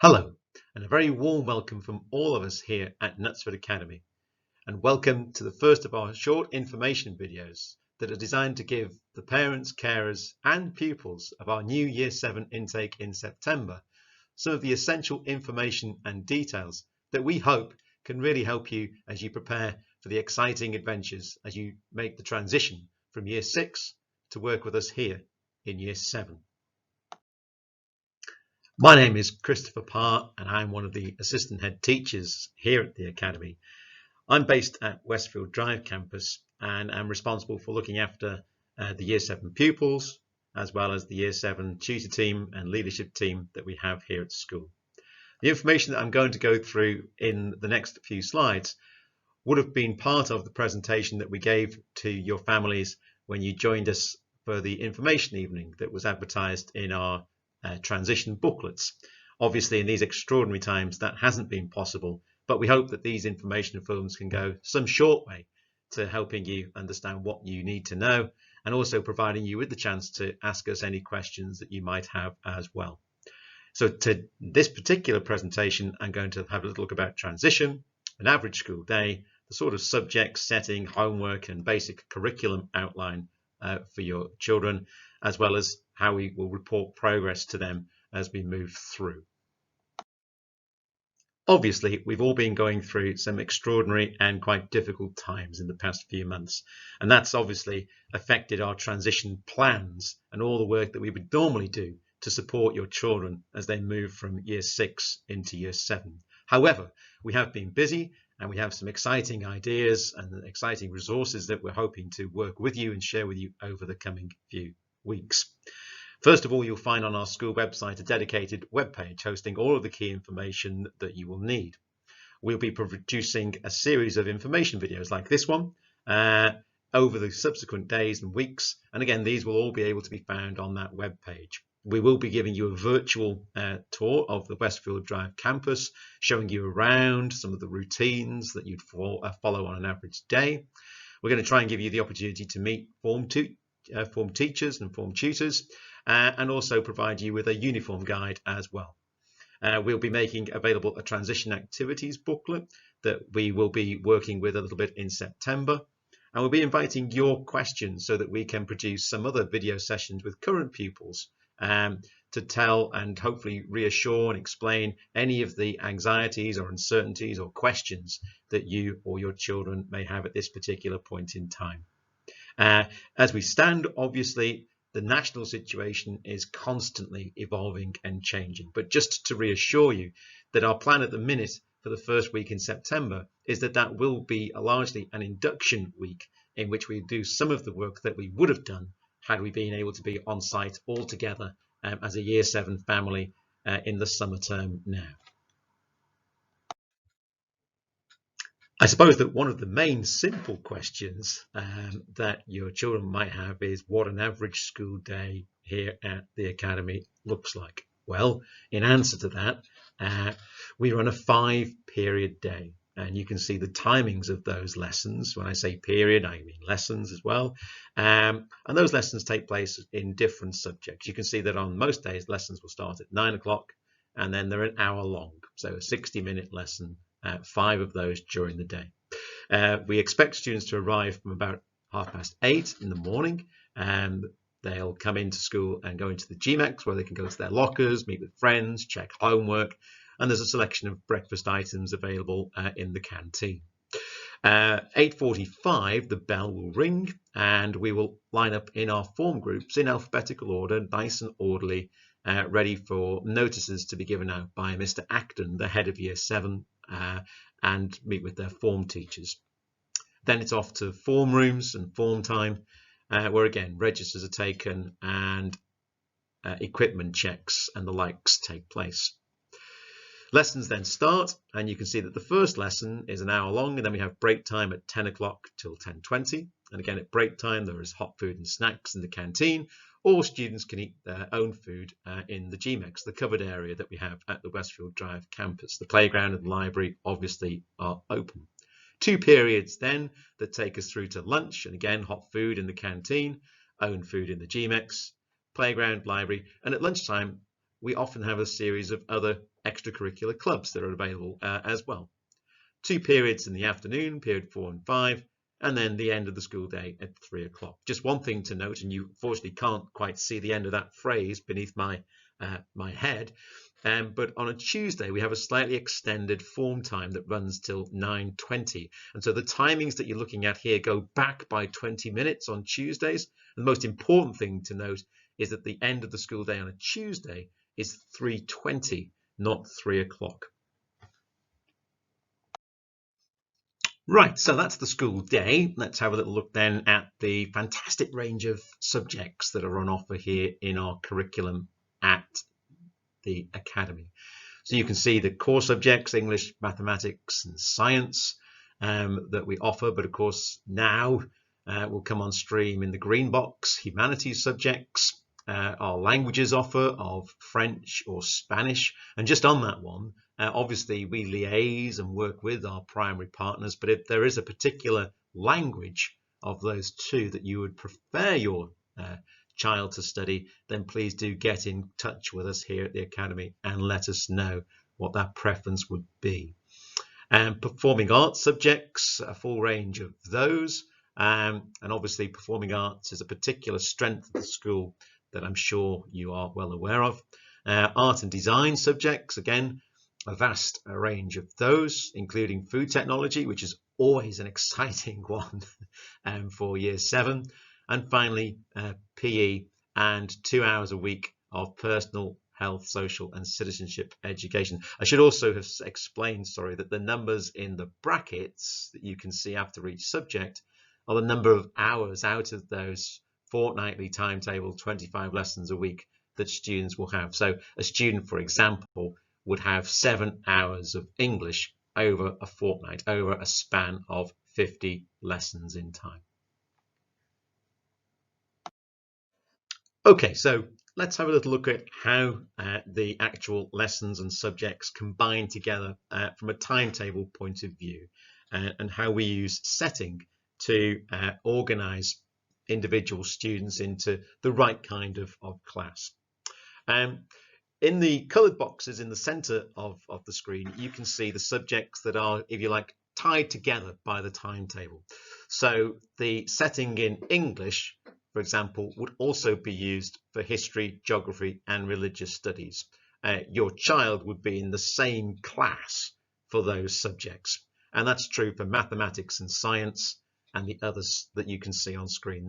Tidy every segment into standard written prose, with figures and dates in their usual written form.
Hello, and a very warm welcome from all of us here at Knutsford Academy, and welcome to the first of our short information videos that are designed to give the parents, carers and pupils of our new Year 7 intake in September some of the essential information and details that we hope can really help you as you prepare for the exciting adventures as you make the transition from Year 6 to work with us here in Year 7. My name is Mr Parr and I'm one of the assistant head teachers here at the Academy. I'm based at Westfield Drive campus and I'm responsible for looking after the Year 7 pupils as well as the Year 7 tutor team and leadership team that we have here at school. The information that I'm going to go through in the next few slides would have been part of the presentation that we gave to your families when you joined us for the information evening that was advertised in our transition booklets. Obviously, in these extraordinary times, that hasn't been possible, but we hope that these information films can go some short way to helping you understand what you need to know and also providing you with the chance to ask us any questions that you might have as well. So to this particular presentation, I'm going to have a little look about transition, an average school day, the sort of subject setting, homework and basic curriculum outline for your children, as well as how we will report progress to them as we move through. Obviously, we've all been going through some extraordinary and quite difficult times in the past few months, and that's obviously affected our transition plans and all the work that we would normally do to support your children as they move from Year 6 into Year 7. However, we have been busy and we have some exciting ideas and exciting resources that we're hoping to work with you and share with you over the coming few weeks. First of all, you'll find on our school website a dedicated webpage hosting all of the key information that you will need. We'll be producing a series of information videos like this one over the subsequent days and weeks, and again these will all be able to be found on that webpage. We will be giving you a virtual tour of the Westfield Drive campus, showing you around some of the routines that you'd follow on an average day. We're going to try and give you the opportunity to meet form teachers and form tutors, and also provide you with a uniform guide as well. We'll be making available a transition activities booklet that we will be working with a little bit in September. And we'll be inviting your questions so that we can produce some other video sessions with current pupils to tell and hopefully reassure and explain any of the anxieties or uncertainties or questions that you or your children may have at this particular point in time. As we stand, obviously, the national situation is constantly evolving and changing. But just to reassure you that our plan at the minute for the first week in September is that will be largely an induction week in which we do some of the work that we would have done had we been able to be on site all together as a Year 7 family in the summer term now. I suppose that one of the main simple questions that your children might have is what an average school day here at the Academy looks like. Well, in answer to that, we run a 5-period day, and you can see the timings of those lessons. When I say period, I mean lessons as well. And those lessons take place in different subjects. You can see that on most days, lessons will start at 9 o'clock, and then they're an hour long. So a 60-minute lesson, 5 of those during the day. We expect students to arrive from about 8:30 in the morning, and they'll come into school and go into the GMEX where they can go to their lockers, meet with friends, check homework, and there's a selection of breakfast items available in the canteen. 8:45 the bell will ring and we will line up in our form groups in alphabetical order, nice and orderly, ready for notices to be given out by Mr Acton, the head of Year 7, and meet with their form teachers. Then it's off to form rooms and form time, where again registers are taken and equipment checks and the likes take place. Lessons then start, and you can see that the first lesson is an hour long, and then we have break time at 10 o'clock till 10:20. And again, at break time, there is hot food and snacks in the canteen, or students can eat their own food in the GMEX, the covered area that we have at the Westfield Drive campus. The playground and the library obviously are open. 2 periods then that take us through to lunch, and again, hot food in the canteen, own food in the GMEX, playground, library, and at lunchtime, we often have a series of other extracurricular clubs that are available as well. 2 periods in the afternoon, period 4 and 5, and then the end of the school day at 3 o'clock. Just one thing to note, and you fortunately can't quite see the end of that phrase beneath my head, but on a Tuesday we have a slightly extended form time that runs till 9:20, and so the timings that you're looking at here go back by 20 minutes on Tuesdays. And the most important thing to note is that the end of the school day on a Tuesday is 3:20, not 3 o'clock. Right, so that's the school day. Let's have a little look then at the fantastic range of subjects that are on offer here in our curriculum at the Academy. So you can see the core subjects, English, mathematics and science, that we offer, but of course now will come on stream in the green box, humanities subjects, our languages offer of French or Spanish. And just on that one, obviously we liaise and work with our primary partners, but if there is a particular language of those two that you would prefer your child to study, then please do get in touch with us here at the Academy and let us know what that preference would be. Performing arts subjects, a full range of those, and obviously performing arts is a particular strength of the school that I'm sure you are well aware of. Art and design subjects, again, a vast range of those, including food technology, which is always an exciting one for year 7. And finally, PE and 2 hours a week of personal, health, social and citizenship education. I should also have explained, that the numbers in the brackets that you can see after each subject are the number of hours out of those fortnightly timetable, 25 lessons a week that students will have. So a student, for example, would have 7 hours of English over a fortnight, over a span of 50 lessons in time. Okay, so let's have a little look at how the actual lessons and subjects combine together from a timetable point of view, and how we use setting to organize individual students into the right kind of class. In the colored boxes in the center of the screen, you can see the subjects that are, if you like, tied together by the timetable. So the setting in English, for example, would also be used for history, geography and religious studies. Your child would be in the same class for those subjects. And that's true for mathematics and science and the others that you can see on screen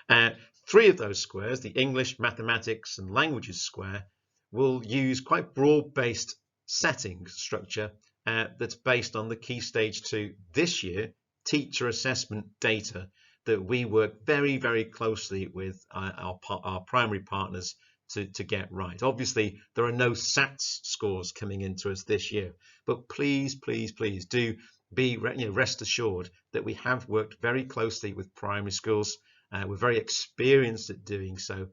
there. 3 of those squares, the English, mathematics and languages square, will use quite broad-based setting structure that's based on the Key Stage 2 this year teacher assessment data that we work very, very closely with our primary partners to get right. Obviously, there are no SATs scores coming into us this year, but please, please, please do be rest assured that we have worked very closely with primary schools. We're very experienced at doing so,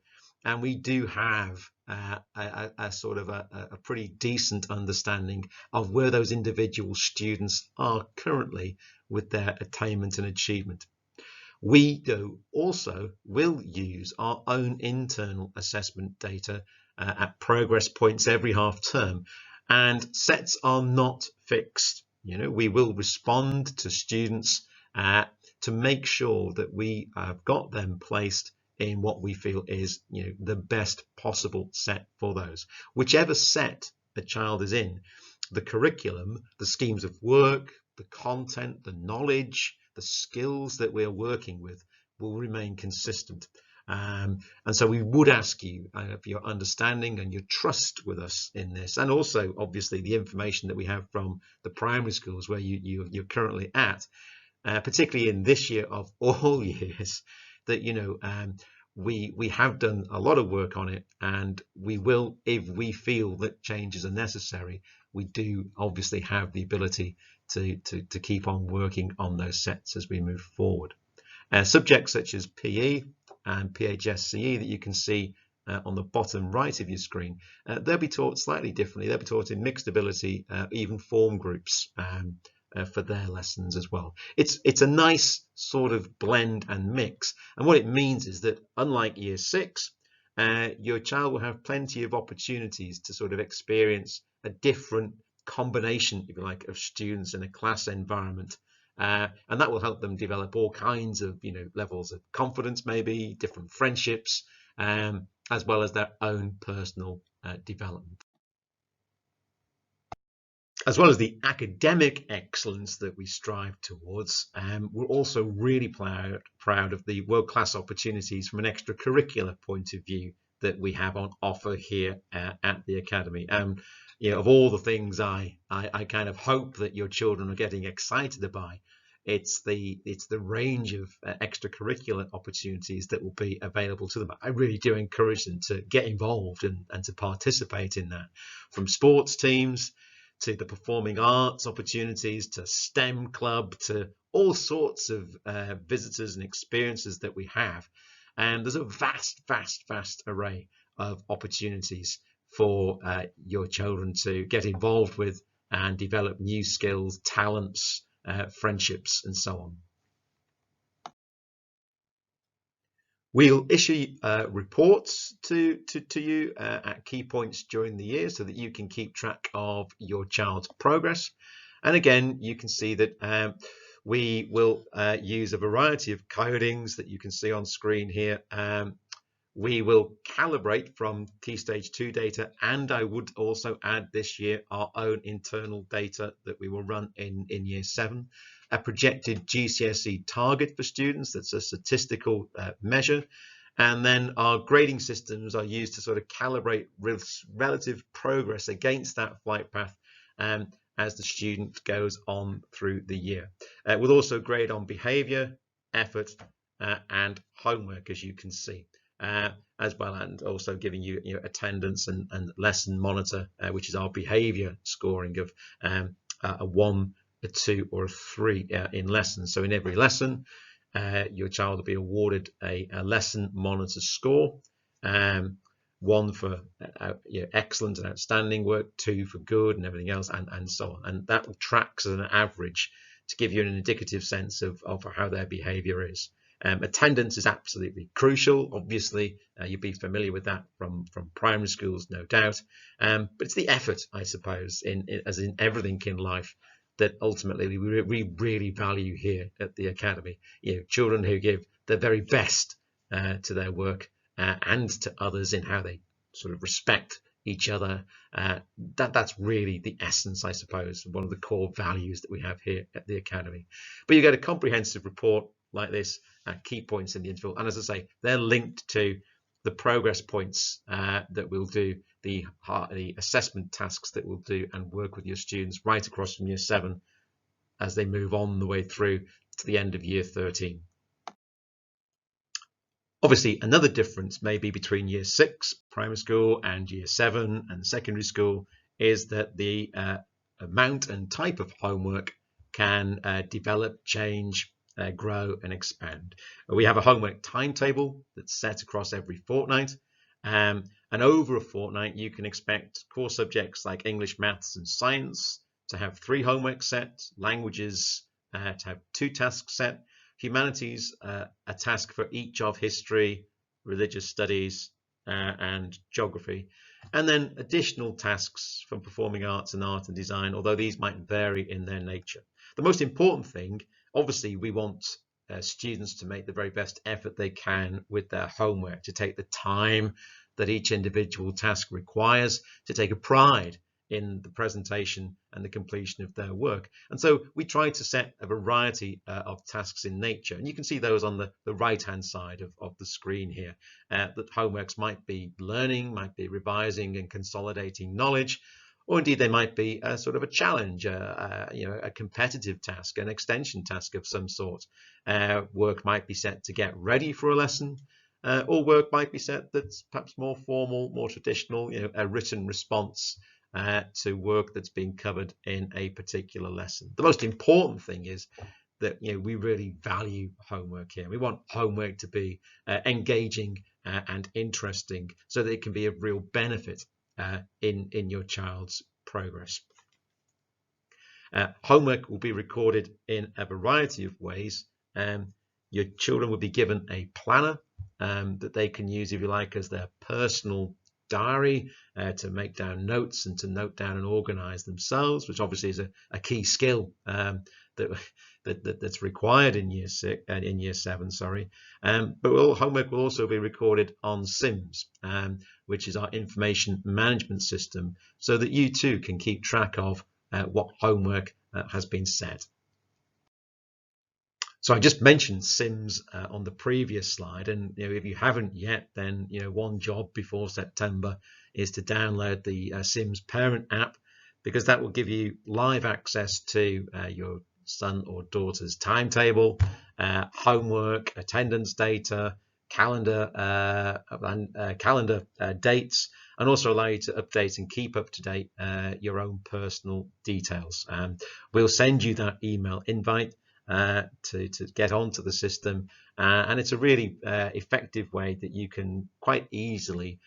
and we do have a pretty decent understanding of where those individual students are currently with their attainment and achievement. We also will use our own internal assessment data at progress points every half term, and sets are not fixed. We will respond to students to make sure that we have got them placed in what we feel is the best possible set for those. Whichever set a child is in, the curriculum, the schemes of work, the content, the knowledge, the skills that we're working with will remain consistent. And so we would ask you for your understanding and your trust with us in this, and also obviously the information that we have from the primary schools where you're currently at, particularly in this year of all years, that we have done a lot of work on it, and we will, if we feel that changes are necessary, we do obviously have the ability to keep on working on those sets as we move forward. Subjects such as PE and PHSCE that you can see on the bottom right of your screen, they'll be taught slightly differently. They'll be taught in mixed ability, even form groups for their lessons as well. It's a nice sort of blend and mix, and what it means is that unlike year 6, your child will have plenty of opportunities to sort of experience a different combination, if you like, of students in a class environment. And that will help them develop all kinds of, levels of confidence, maybe different friendships, as well as their own personal development. As well as the academic excellence that we strive towards, we're also really proud of the world-class opportunities from an extracurricular point of view that we have on offer here at the Academy. Of all the things I kind of hope that your children are getting excited by, it's the range of extracurricular opportunities that will be available to them. I really do encourage them to get involved and to participate in that, from sports teams to the performing arts opportunities, to STEM club, to all sorts of visitors and experiences that we have. And there's a vast array of opportunities for your children to get involved with and develop new skills, talents, friendships, and so on. We'll issue reports to you at key points during the year so that you can keep track of your child's progress. And again, you can see that we will use a variety of codings that you can see on screen here. We will calibrate from Key Stage 2 data, and I would also add this year our own internal data that we will run in Year 7. A projected GCSE target for students, that's a statistical measure. And then our grading systems are used to sort of calibrate relative progress against that flight path as the student goes on through the year. We'll also grade on behaviour, effort, and homework, as you can see. As well, and also giving you, attendance and lesson monitor, which is our behaviour scoring of a 1, a 2, or a 3 in lessons. So in every lesson, your child will be awarded a lesson monitor score, 1 for excellent and outstanding work, 2 for good and everything else, and so on. And that tracks as an average to give you an indicative sense of how their behaviour is. Attendance is absolutely crucial. Obviously, you'll be familiar with that from primary schools, no doubt. But it's the effort, I suppose, as in everything in life, that ultimately we really value here at the Academy. Children who give their very best to their work and to others in how they sort of respect each other. That's really the essence, I suppose, one of the core values that we have here at the Academy. But you get a comprehensive report like this at key points in the interval, and as I say, they're linked to the progress points that we'll do, the assessment tasks that we'll do, and work with your students right across from Year 7 as they move on the way through to the end of Year 13. Obviously, another difference maybe between Year 6 primary school and Year 7 and secondary school is that the amount and type of homework can develop, change, grow and expand. We have a homework timetable that's set across every fortnight, and over a fortnight you can expect core subjects like English, maths and science to have 3 homework sets, languages to have 2 tasks set, humanities a task for each of history, religious studies and geography, and then additional tasks from performing arts and art and design, although these might vary in their nature. The most important thing, obviously, we want students to make the very best effort they can with their homework, to take the time that each individual task requires, to take a pride in the presentation and the completion of their work. And so we try to set a variety of tasks in nature, and you can see those on the right hand side of the screen here. That homeworks might be learning, might be revising and consolidating knowledge, or indeed they might be a sort of a challenge, a competitive task, an extension task of some sort. Work might be set to get ready for a lesson, or work might be set that's perhaps more formal, more traditional, a written response to work that's being covered in a particular lesson. The most important thing is that we really value homework here. We want homework to be engaging and interesting, so that it can be of real benefit in your child's progress. Homework will be recorded in a variety of ways. Your children will be given a planner that they can use, if you like, as their personal diary to make down notes and to note down and organize themselves, which obviously is a key skill that's required in year 7, sorry. But homework will also be recorded on SIMS, which is our information management system, so that you too can keep track of what homework has been set. So I just mentioned SIMS on the previous slide, and if you haven't yet, then one job before September is to download the SIMS parent app, because that will give you live access to your son or daughter's timetable, homework, attendance data, calendar dates, and also allow you to update and keep up to date your own personal details. We'll send you that email invite to get onto the system, and it's a really effective way that you can quite easily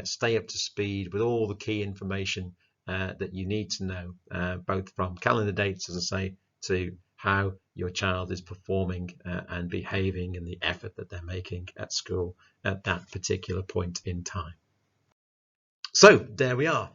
stay up to speed with all the key information that you need to know, both from calendar dates, as I say, to how your child is performing and behaving, and the effort that they're making at school at that particular point in time. So there we are.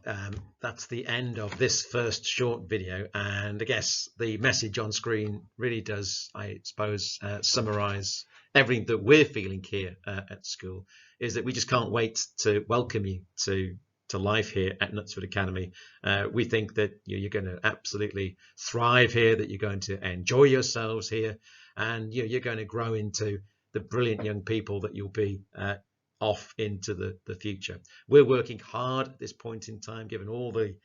That's the end of this first short video, and I guess the message on screen really does, I suppose, summarize everything that we're feeling here at school, is that we just can't wait to welcome you to life here at Knutsford Academy. We think that you're going to absolutely thrive here, that you're going to enjoy yourselves here, and you're going to grow into the brilliant young people that you'll be off into the future. We're working hard at this point in time, given all the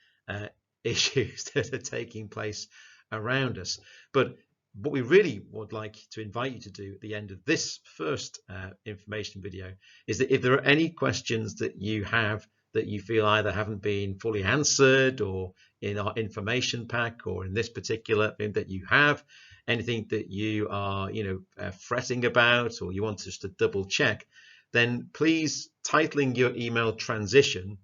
issues that are taking place around us. But what we really would like to invite you to do at the end of this first information video is that if there are any questions that you have that you feel either haven't been fully answered, or in our information pack, or in this particular thing that you have, anything that you are fretting about, or you want us to double check, then please, titling your email transition,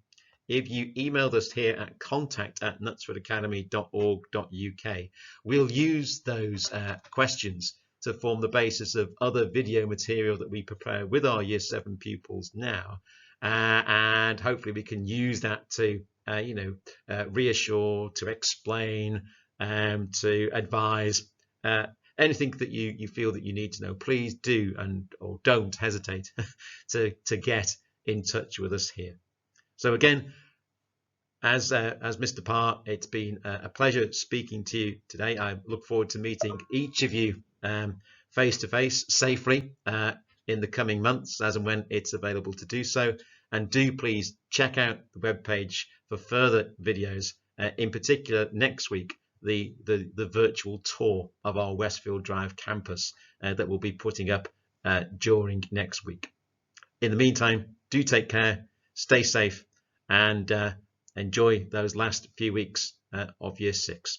if you emailed us here at contact@knutsfordacademy.org.uk, we'll use those questions to form the basis of other video material that we prepare with our Year 7 pupils now, and hopefully we can use that to reassure, to explain, to advise. Anything that you feel that you need to know, please do or don't hesitate to get in touch with us here. So again, as Mr Parr, it's been a pleasure speaking to you today. I look forward to meeting each of you face to face safely in the coming months, as and when it's available to do so. And do please check out the webpage for further videos, in particular next week, the virtual tour of our Westfield Drive campus that we'll be putting up during next week. In the meantime, do take care, stay safe, and enjoy those last few weeks of Year 6.